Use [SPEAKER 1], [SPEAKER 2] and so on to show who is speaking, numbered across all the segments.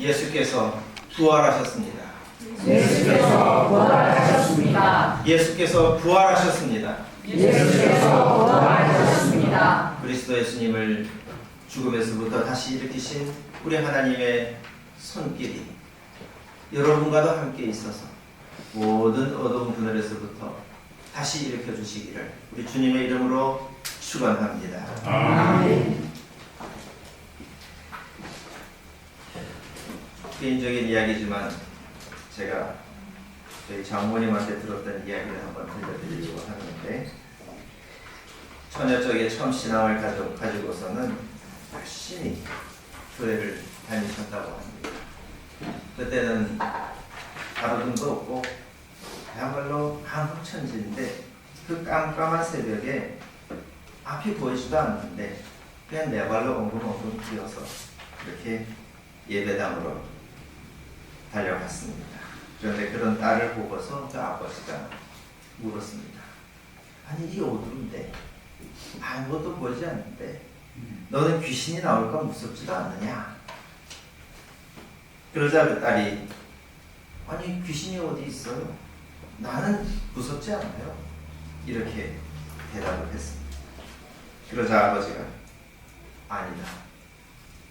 [SPEAKER 1] 예수께서 부활하셨습니다.
[SPEAKER 2] 예수께서 부활하셨습니다.
[SPEAKER 1] 예수께서 부활하셨습니다.
[SPEAKER 2] 예수께서 부활하셨습니다.
[SPEAKER 1] 그리스도 예수님을 죽음에서부터 다시 일으키신 우리 하나님의 손길이 여러분과도 함께 있어서 모든 어두운 그늘에서부터 다시 일으켜 주시기를 우리 주님의 이름으로 축원합니다.
[SPEAKER 2] 아멘.
[SPEAKER 1] 개인적인 이야기지만 제가 저희 장모님한테 들었던 이야기를 한번 들려드리려고 하는데, 처녀 쪽에 처음 신앙을 가지고서는 열심히 교회를 다니셨다고 합니다. 그때는 가로등도 없고 그야말로 한국천지인데 그 깜깜한 새벽에 앞이 보이지도 않는데 그냥 네 발로 엉금엉금 뛰어서 이렇게 예배당으로 달려갔습니다. 그런데 그런 딸을 보고서 그 아버지가 물었습니다. 아니, 이 어두운데 아무것도 보이지 않는데 너는 귀신이 나올까 무섭지도 않느냐? 그러자 그 딸이 아니, 귀신이 어디 있어요? 나는 무섭지 않아요. 이렇게 대답을 했습니다. 그러자 아버지가 아니다.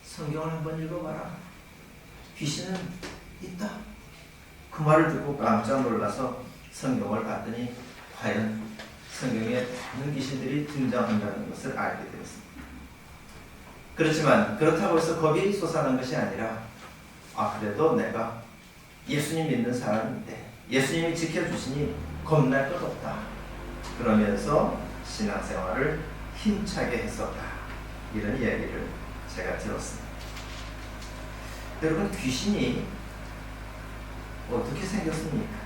[SPEAKER 1] 성경을 한번 읽어봐라. 귀신은 있다. 그 말을 듣고 깜짝 놀라서 성경을 봤더니 과연 성경에 많은 귀신들이 등장한다는 것을 알게 되었습니다. 그렇지만 그렇다고 해서 겁이 솟아난 것이 아니라 그래도 내가 예수님 믿는 사람인데 예수님이 지켜주시니 겁날 것 없다. 그러면서 신앙생활을 힘차게 했었다. 이런 이야기를 제가 들었습니다. 여러분, 귀신이 어떻게 생겼습니까?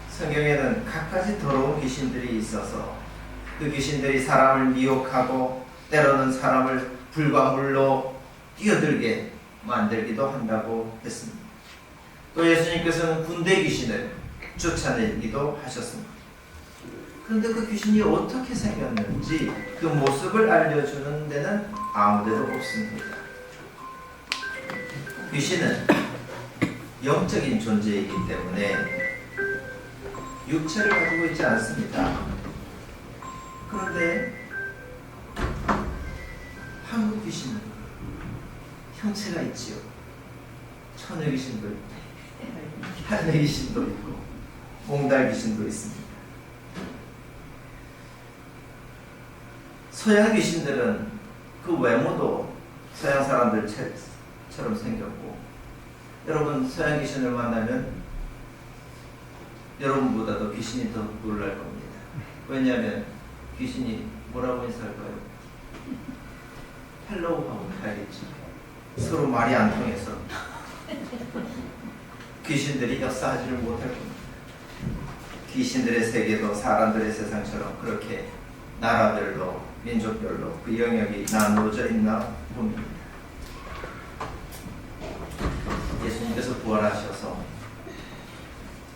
[SPEAKER 1] 성경에는 갖가지 더러운 귀신들이 있어서 그 귀신들이 사람을 미혹하고 때로는 사람을 불과 물로 뛰어들게 만들기도 한다고 했습니다. 또 예수님께서는 군대 귀신을 쫓아내기도 하셨습니다. 그런데 그 귀신이 어떻게 생겼는지 그 모습을 알려주는 데는 아무데도 없습니다. 귀신은 영적인 존재이기 때문에 육체를 가지고 있지 않습니다. 그런데 한국 귀신은 형체가 있지요. 처녀 귀신도 있고 할매 귀신도 있고 몽달 귀신도 있습니다. 서양 귀신들은 그 외모도 서양 사람들처럼 생겼고, 여러분 서양 귀신을 만나면 여러분보다도 귀신이 더 놀랄 겁니다. 왜냐하면 귀신이 뭐라고 인사할까요? 헬로우 하고 가야겠죠. 서로 말이 안 통해서 귀신들이 역사하지를 못할 겁니다. 귀신들의 세계도 사람들의 세상처럼 그렇게 나라별로 민족별로 그 영역이 나누어져 있나 봅니다. 예수님께서 부활하셔서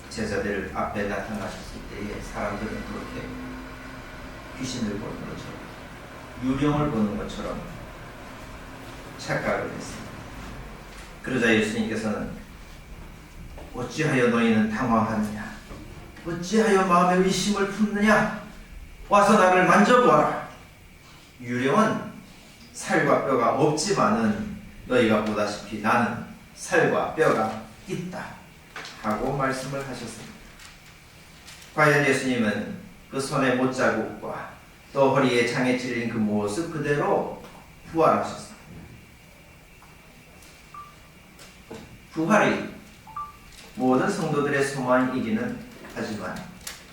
[SPEAKER 1] 제자들 앞에 나타나셨을 때에 사람들은 그렇게 귀신을 보는 것처럼 유령을 보는 것처럼 착각을 했습니다. 그러자 예수님께서는 어찌하여 너희는 당황하느냐? 어찌하여 마음에 의심을 품느냐? 와서 나를 만져보아라. 유령은 살과 뼈가 없지만은 너희가 보다시피 나는 살과 뼈가 있다 하고 말씀을 하셨습니다. 과연 예수님은 그 손의 못자국과 또 허리에 창에 찔린 그 모습 그대로 부활하셨습니다. 부활이 모든 성도들의 소망이기는 하지만,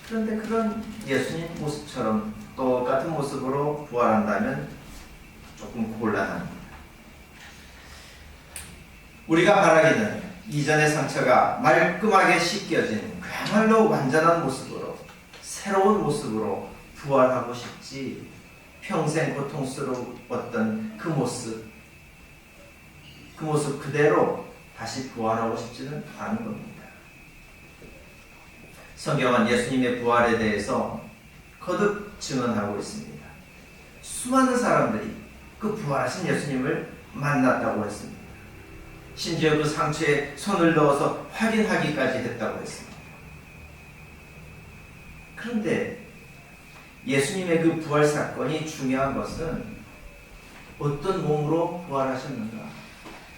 [SPEAKER 1] 그런데 그런 예수님 모습처럼 똑같은 모습으로 부활한다면 조금 곤란합니다. 우리가 바라기는 이전의 상처가 말끔하게 씻겨진 그야말로 완전한 모습으로, 새로운 모습으로 부활하고 싶지, 평생 고통스러웠던 그 모습 그대로 다시 부활하고 싶지는 않은 겁니다. 성경은 예수님의 부활에 대해서 거듭 증언하고 있습니다. 수많은 사람들이 그 부활하신 예수님을 만났다고 했습니다. 심지어 그 상처에 손을 넣어서 확인하기까지 했다고 했습니다. 그런데 예수님의 그 부활 사건이 중요한 것은 어떤 몸으로 부활하셨는가,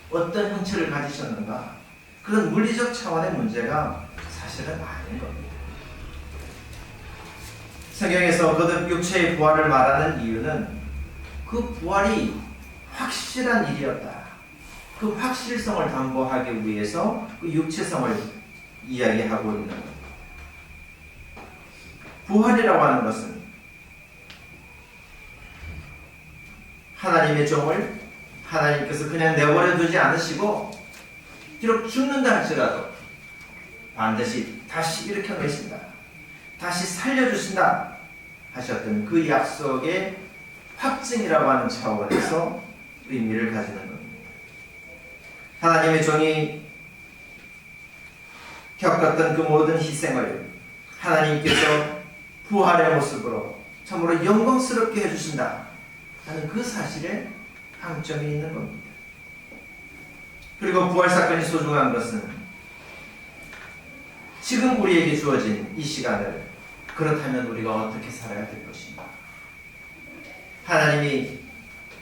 [SPEAKER 1] 어떤 형체를 가지셨는가, 그런 물리적 차원의 문제가 사실은 아닌 겁니다. 성경에서 거듭 육체의 부활을 말하는 이유는 그 부활이 확실한 일이었다, 그 확실성을 담보하기 위해서 그 육체성을 이야기하고 있는 겁니다. 부활이라고 하는 것은 하나님의 종을 하나님께서 그냥 내버려 두지 않으시고 비록 죽는다 할지라도 반드시 다시 일으켜내신다, 다시 살려주신다 하셨던 그 약속의 확증이라고 하는 차원에서 의미를 가지는 겁니다. 하나님의 종이 겪었던 그 모든 희생을 하나님께서 부활의 모습으로 참으로 영광스럽게 해주신다 하는 그 사실에 강점이 있는 겁니다. 그리고 부활 사건이 소중한 것은 지금 우리에게 주어진 이 시간을 그렇다면 우리가 어떻게 살아야 될 것인가. 하나님이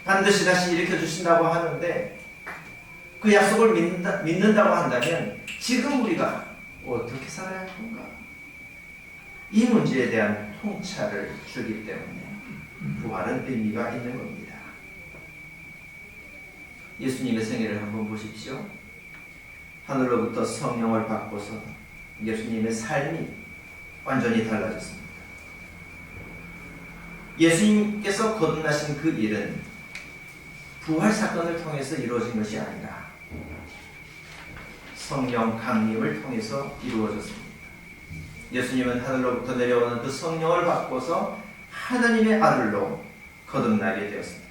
[SPEAKER 1] 반드시 다시 일으켜 주신다고 하는데 그 약속을 믿는다고 한다면 지금 우리가 어떻게 살아야 할 건가? 이 문제에 대한 통찰을 주기 때문에 부활은 의미가 있는 겁니다. 예수님의 생애를 한번 보십시오. 하늘로부터 성령을 받고서 예수님의 삶이 완전히 달라졌습니다. 예수님께서 거듭나신 그 일은 부활 사건을 통해서 이루어진 것이 아니라 성령 강림을 통해서 이루어졌습니다. 예수님은 하늘로부터 내려오는 그 성령을 받고서 하나님의 아들로 거듭나게 되었습니다.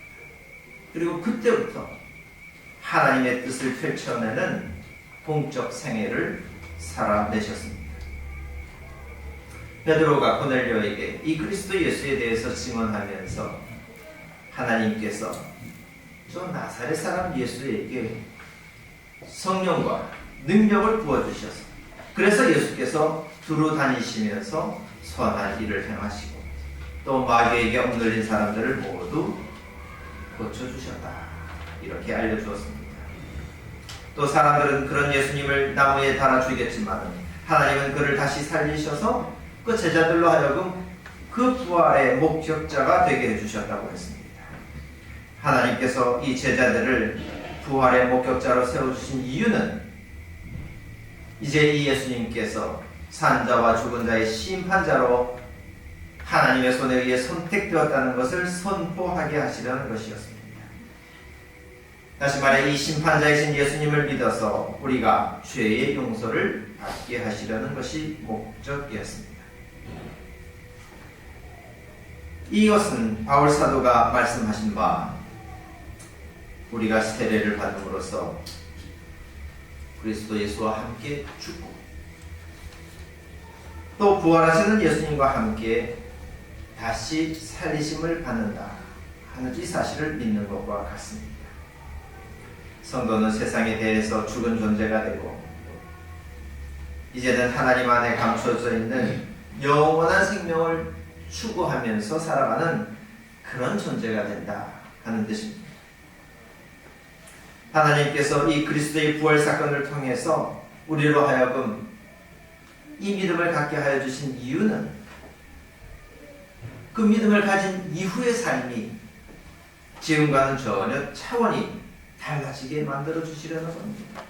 [SPEAKER 1] 그리고 그때부터 하나님의 뜻을 펼쳐내는 공적 생애를 살아내셨습니다. 베드로가 고넬료에게 이 그리스도 예수에 대해서 증언하면서 하나님께서 저 나사렛 사람 예수에게 성령과 능력을 부어주셔서 그래서 예수께서 두루 다니시면서 선한 일을 행하시고 또 마귀에게 억눌린 사람들을 모두 고쳐주셨다, 이렇게 알려주었습니다. 또 사람들은 그런 예수님을 나무에 달아 죽이겠지만 하나님은 그를 다시 살리셔서 그 제자들로 하여금 그 부활의 목격자가 되게 해주셨다고 했습니다. 하나님께서 이 제자들을 부활의 목격자로 세워주신 이유는 이제 이 예수님께서 산자와 죽은 자의 심판자로 하나님의 손에 의해 선택되었다는 것을 선포하게 하시려는 것이었습니다. 다시 말해 이 심판자이신 예수님을 믿어서 우리가 죄의 용서를 받게 하시려는 것이 목적이었습니다. 이것은 바울 사도가 말씀하신 바 우리가 세례를 받음으로써 그리스도 예수와 함께 죽고 또 부활하시는 예수님과 함께 다시 살리심을 받는다 하는 이 사실을 믿는 것과 같습니다. 성도는 세상에 대해서 죽은 존재가 되고 이제는 하나님 안에 감춰져 있는 영원한 생명을 추구하면서 살아가는 그런 존재가 된다 하는 뜻입니다. 하나님께서 이 그리스도의 부활 사건을 통해서 우리로 하여금 이 믿음을 갖게 하여 주신 이유는 그 믿음을 가진 이후의 삶이 지금과는 전혀 차원이 달라지게 만들어 주시려는 겁니다.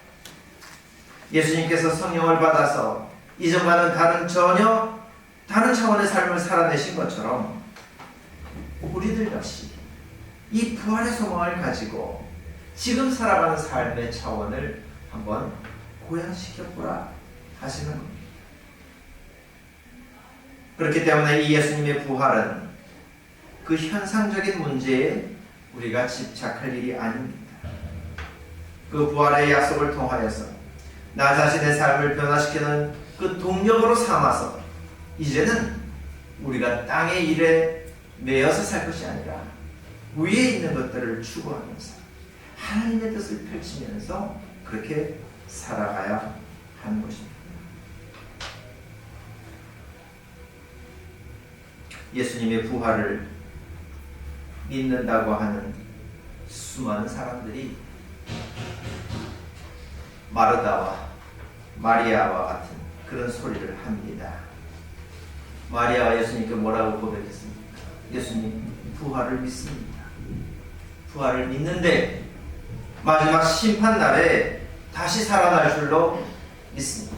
[SPEAKER 1] 예수님께서 성령을 받아서 이전과는 전혀 다른 차원의 삶을 살아내신 것처럼 우리들 역시 이 부활의 소망을 가지고 지금 살아가는 삶의 차원을 한번 고양시켜보라 하시는 겁니다. 그렇기 때문에 이 예수님의 부활은 그 현상적인 문제에 우리가 집착할 일이 아닙니다. 그 부활의 약속을 통하여서 나 자신의 삶을 변화시키는 그 동력으로 삼아서 이제는 우리가 땅의 일에 매여서 살 것이 아니라 위에 있는 것들을 추구하면서 하나님의 뜻을 펼치면서 그렇게 살아가야 하는 것입니다. 예수님의 부활을 믿는다고 하는 수많은 사람들이 마르다와 마리아와 같은 그런 소리를 합니다. 마리아와 예수님께 뭐라고 고백했습니까? 예수님, 부활을 믿습니다. 부활을 믿는데 마지막 심판날에 다시 살아날 줄로 믿습니다.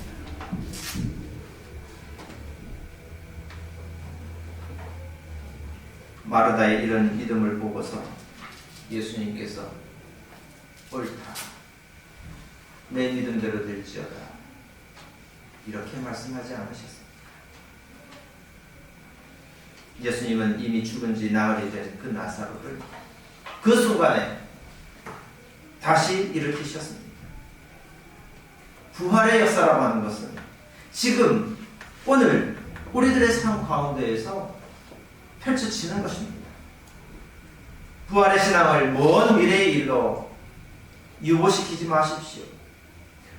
[SPEAKER 1] 마르다의 이런 믿음을 보고서 예수님께서 옳다, 내 믿음대로 될지어다, 이렇게 말씀하지 않으셨습니다. 예수님은 이미 죽은 지 나흘이 된 그 나사로를 그 순간에 다시 일으키셨습니다. 부활의 역사라고 하는 것은 지금 오늘 우리들의 삶 가운데에서 펼쳐지는 것입니다. 부활의 신앙을 먼 미래의 일로 유보시키지 마십시오.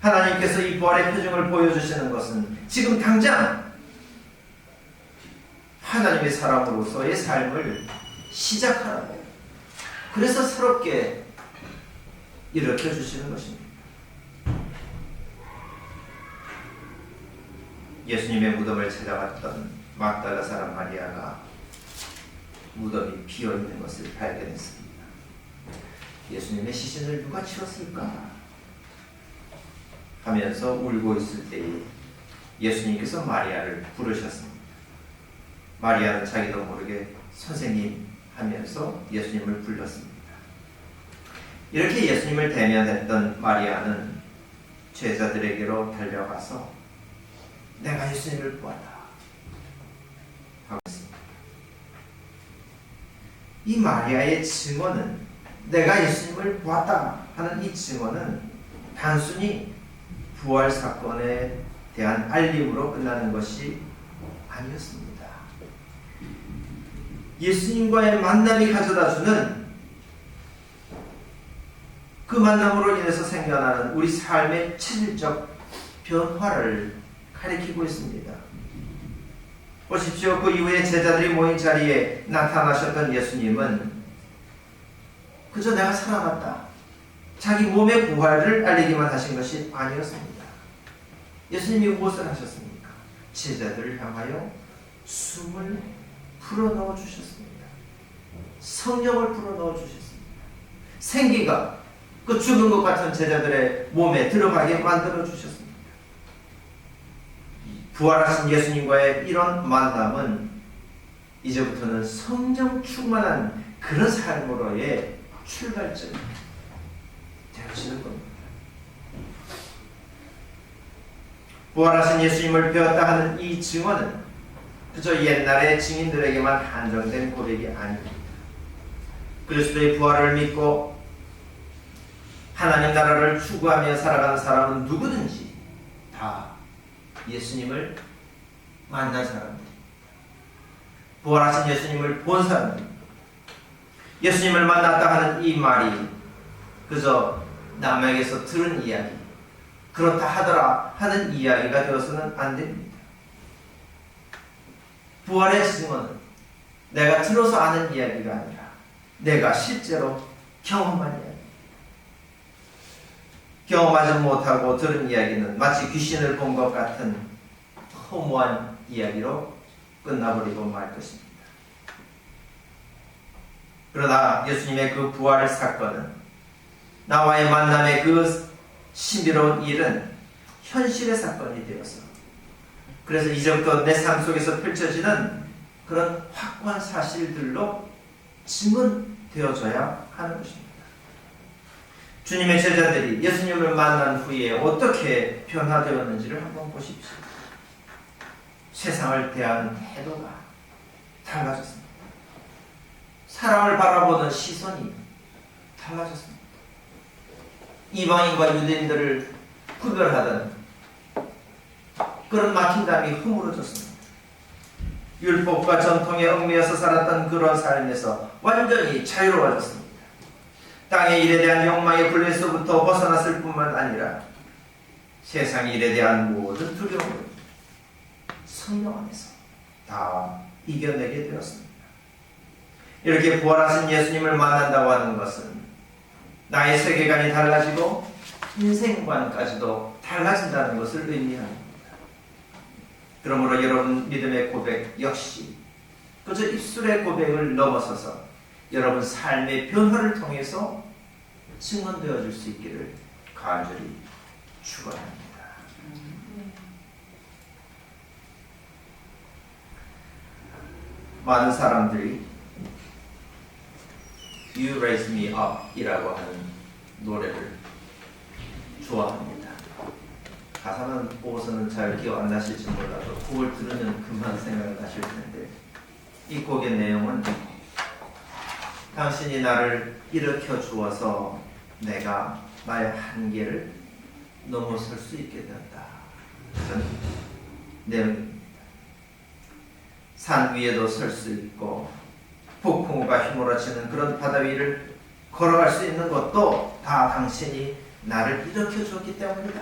[SPEAKER 1] 하나님께서 이 부활의 표징을 보여주시는 것은 지금 당장 하나님의 사람으로서의 삶을 시작하라고, 그래서 새롭게 일으켜주시는 것입니다. 예수님의 무덤을 찾아갔던 막달라 사람 마리아가 무덤이 비어있는 것을 발견했습니다. 예수님의 시신을 누가 치웠을까 하면서 울고 있을 때에 예수님께서 마리아를 부르셨습니다. 마리아는 자기도 모르게 선생님 하면서 예수님을 불렀습니다. 이렇게 예수님을 대면했던 마리아는 제자들에게로 달려가서 내가 예수님을 보았다 하고 있습니다. 이 마리아의 증언은, 내가 예수님을 보았다 하는 이 증언은 단순히 부활 사건에 대한 알림으로 끝나는 것이 아니었습니다. 예수님과의 만남이 가져다주는 그 만남으로 인해서 생겨나는 우리 삶의 체질적 변화를 가리키고 있습니다. 보십시오. 그 이후에 제자들이 모인 자리에 나타나셨던 예수님은 그저 내가 살아났다, 자기 몸의 부활을 알리기만 하신 것이 아니었습니다. 예수님이 무엇을 하셨습니까? 제자들을 향하여 숨을 불어넣어 주셨습니다. 성령을 불어넣어 주셨습니다. 생기가 그 죽은 것 같은 제자들의 몸에 들어가게 만들어 주셨습니다. 부활하신 예수님과의 이런 만남은 이제부터는 성령 충만한 그런 삶으로의 출발점이 되어지는 겁니다. 부활하신 예수님을 배웠다 하는 이 증언은 그저 옛날의 증인들에게만 한정된 고백이 아닙니다. 그리스도의 부활을 믿고 하나님 나라를 추구하며 살아가는 사람은 누구든지 다 예수님을 만난 사람들, 부활하신 예수님을 본 사람들, 예수님을 만났다 하는 이 말이 그저 남에게서 들은 이야기, 그렇다 하더라 하는 이야기가 되어서는 안 됩니다. 부활의 증언은 내가 들어서 아는 이야기가 아니라 내가 실제로 경험한 이야기. 경험하지 못하고 들은 이야기는 마치 귀신을 본 것 같은 허무한 이야기로 끝나버리고 말 것입니다. 그러나 예수님의 그 부활 사건은, 나와의 만남의 그 신비로운 일은 현실의 사건이 되어서, 그래서 이제부터 내 삶 속에서 펼쳐지는 그런 확고한 사실들로 증언되어져야 하는 것입니다. 주님의 제자들이 예수님을 만난 후에 어떻게 변화되었는지를 한번 보십시오. 세상을 대하는 태도가 달라졌습니다. 사람을 바라보는 시선이 달라졌습니다. 이방인과 유대인들을 구별하던 그런 막힌담이 허물어졌습니다. 율법과 전통에 얽매여서 살았던 그런 삶에서 완전히 자유로워졌습니다. 땅의 일에 대한 욕망의 굴레에서부터 벗어났을 뿐만 아니라 세상 일에 대한 모든 두려움을 성령 안에서 다 이겨내게 되었습니다. 이렇게 부활하신 예수님을 만난다고 하는 것은 나의 세계관이 달라지고 인생관까지도 달라진다는 것을 의미합니다. 그러므로 여러분 믿음의 고백 역시 그저 입술의 고백을 넘어서서 여러분 삶의 변화를 통해서 증언되어 줄 수 있기를 간절히 축원합니다. 많은 사람들이 You Raise Me Up 이라고 하는 노래를 좋아합니다. 가사는 보고서는 잘 기억 안 나실지 몰라도 곡을 들으면 금방 생각이 나실 텐데 이 곡의 내용은 당신이 나를 일으켜 주어서 내가 나의 한계를 넘어설 수 있게 되었다. 그런 내용입니다. 산 위에도 설 수 있고 폭풍우가 휘몰아치는 그런 바다 위를 걸어갈 수 있는 것도 다 당신이 나를 일으켜 주었기 때문이다.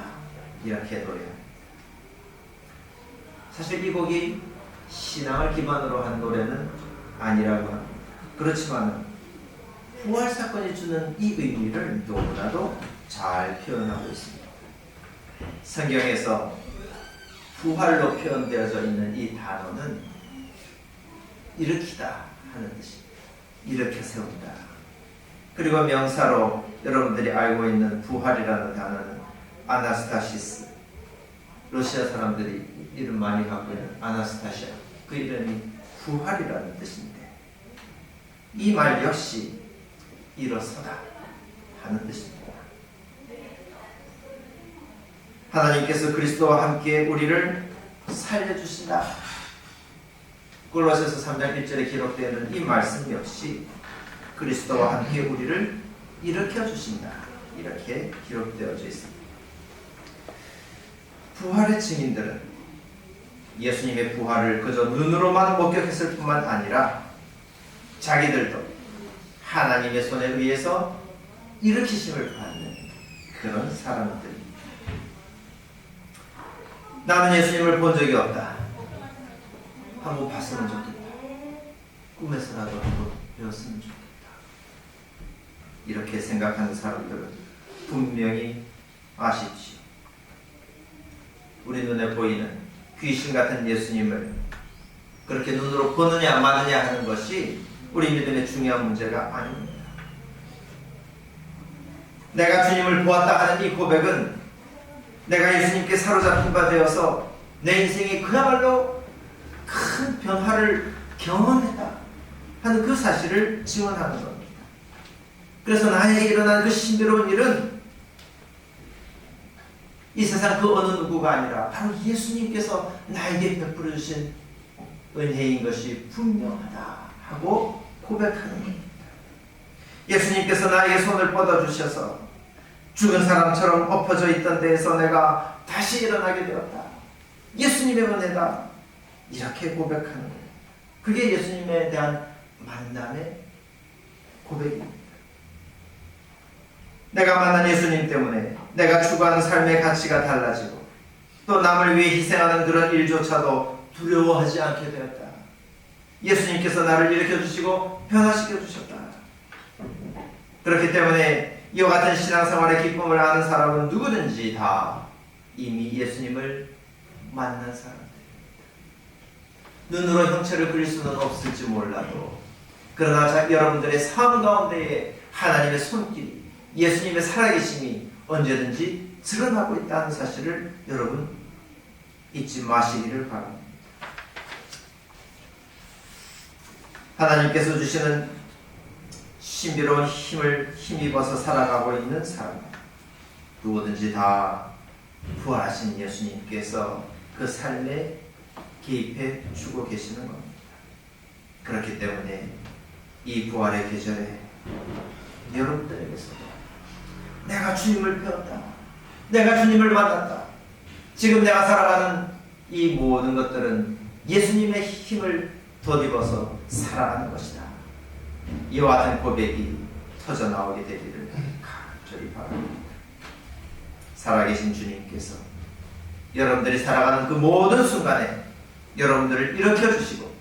[SPEAKER 1] 이렇게 노래합니다. 사실 이 곡이 신앙을 기반으로 한 노래는 아니라고 합니다. 그렇지만 부활 사건이 주는 이 의미를 너무나도 잘 표현하고 있습니다. 성경에서 부활로 표현되어져 있는 이 단어는 일으키다 하는 뜻입니다. 일으켜 세운다. 그리고 명사로 여러분들이 알고 있는 부활이라는 단어는 아나스타시스, 러시아 사람들이 이름 많이 갖고 있는 아나스타시아, 그 이름이 부활이라는 뜻인데 이 말 역시 일어서다 하는 뜻입니다. 하나님께서 그리스도와 함께 우리를 살려주신다. 골로새서 3장 1절에 기록되어 있는 이 말씀 역시 그리스도와 함께 우리를 일으켜 주신다. 이렇게 기록되어져 있습니다. 부활의 증인들은 예수님의 부활을 그저 눈으로만 목격했을 뿐만 아니라 자기들도 하나님의 손에 의해서 일으키심을 받는 그런 사람들입니다. 나는 예수님을 본 적이 없다. 한번 봤으면 좋겠다. 꿈에서라도 한번 배웠으면 좋겠다. 이렇게 생각하는 사람들은 분명히 아십시오. 우리 눈에 보이는 귀신 같은 예수님을 그렇게 눈으로 보느냐 마느냐 하는 것이 우리 믿음의 중요한 문제가 아닙니다. 내가 주님을 보았다 하는 이 고백은 내가 예수님께 사로잡힌 바 되어서 내 인생이 그야말로 큰 변화를 경험했다 하는 그 사실을 증언하는 겁니다. 그래서 나에게 일어난 그 신비로운 일은 이 세상 그 어느 누구가 아니라 바로 예수님께서 나에게 베풀어 주신 은혜인 것이 분명하다 하고 고백하는 겁니다. 예수님께서 나에게 손을 뻗어주셔서 죽은 사람처럼 엎어져 있던 데에서 내가 다시 일어나게 되었다. 예수님의 은혜다. 이렇게 고백하는 거예요. 그게 예수님에 대한 만남의 고백입니다. 내가 만난 예수님 때문에 내가 추구하는 삶의 가치가 달라지고 또 남을 위해 희생하는 그런 일조차도 두려워하지 않게 되었다. 예수님께서 나를 일으켜 주시고 변화시켜 주셨다. 그렇기 때문에 이와 같은 신앙생활의 기쁨을 아는 사람은 누구든지 다 이미 예수님을 만난 사람들입니다. 눈으로 형체를 그릴 수는 없을지 몰라도 그러나 여러분들의 삶 가운데에 하나님의 손길이 예수님의 살아계심이 언제든지 드러나고 있다는 사실을 여러분 잊지 마시기를 바랍니다. 하나님께서 주시는 신비로운 힘을 힘입어서 살아가고 있는 사람 누구든지 다 부활하신 예수님께서 그 삶에 개입해 주고 계시는 겁니다. 그렇기 때문에 이 부활의 계절에 여러분들에게서도 내가 주님을 배웠다. 내가 주님을 만났다. 지금 내가 살아가는 이 모든 것들은 예수님의 힘을 덧입어서 살아가는 것이다. 이와 같은 고백이 터져 나오게 되기를 간절히 바랍니다. 살아계신 주님께서 여러분들이 살아가는 그 모든 순간에 여러분들을 일으켜 주시고,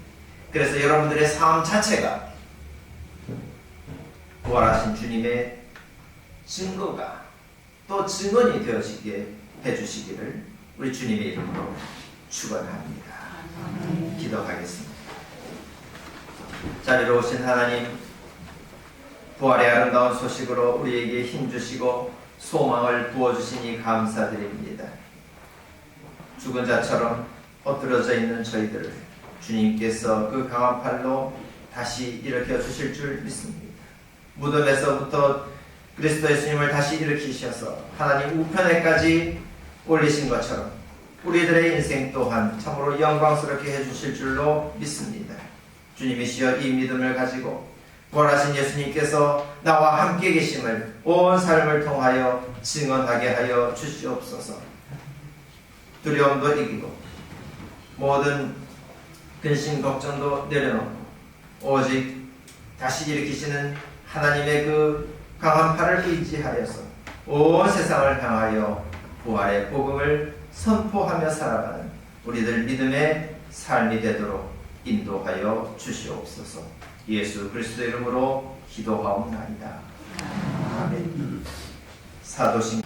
[SPEAKER 1] 그래서 여러분들의 삶 자체가 부활하신 주님의 증거가 또 증언이 되어지게 해주시기를 우리 주님의 이름으로 축원합니다. 기도하겠습니다. 자리로 오신 하나님, 부활의 아름다운 소식으로 우리에게 힘주시고 소망을 부어주시니 감사드립니다. 죽은 자처럼 엎드러져 있는 저희들을 주님께서 그 강한 팔로 다시 일으켜 주실 줄 믿습니다. 무덤에서부터 그리스도 예수님을 다시 일으키셔서 하나님 우편에까지 올리신 것처럼 우리들의 인생 또한 참으로 영광스럽게 해주실 줄로 믿습니다. 주님이시여, 이 믿음을 가지고 부활하신 예수님께서 나와 함께 계심을 온 삶을 통하여 증언하게 하여 주시옵소서. 두려움도 이기고 모든 근심 걱정도 내려놓고 오직 다시 일으키시는 하나님의 그 강한 팔을 의지하여서 온 세상을 향하여 부활의 복음을 선포하며 살아가는 우리들 믿음의 삶이 되도록 인도하여 주시옵소서. 예수 그리스도 이름으로 기도하옵나이다. 아멘. 사도신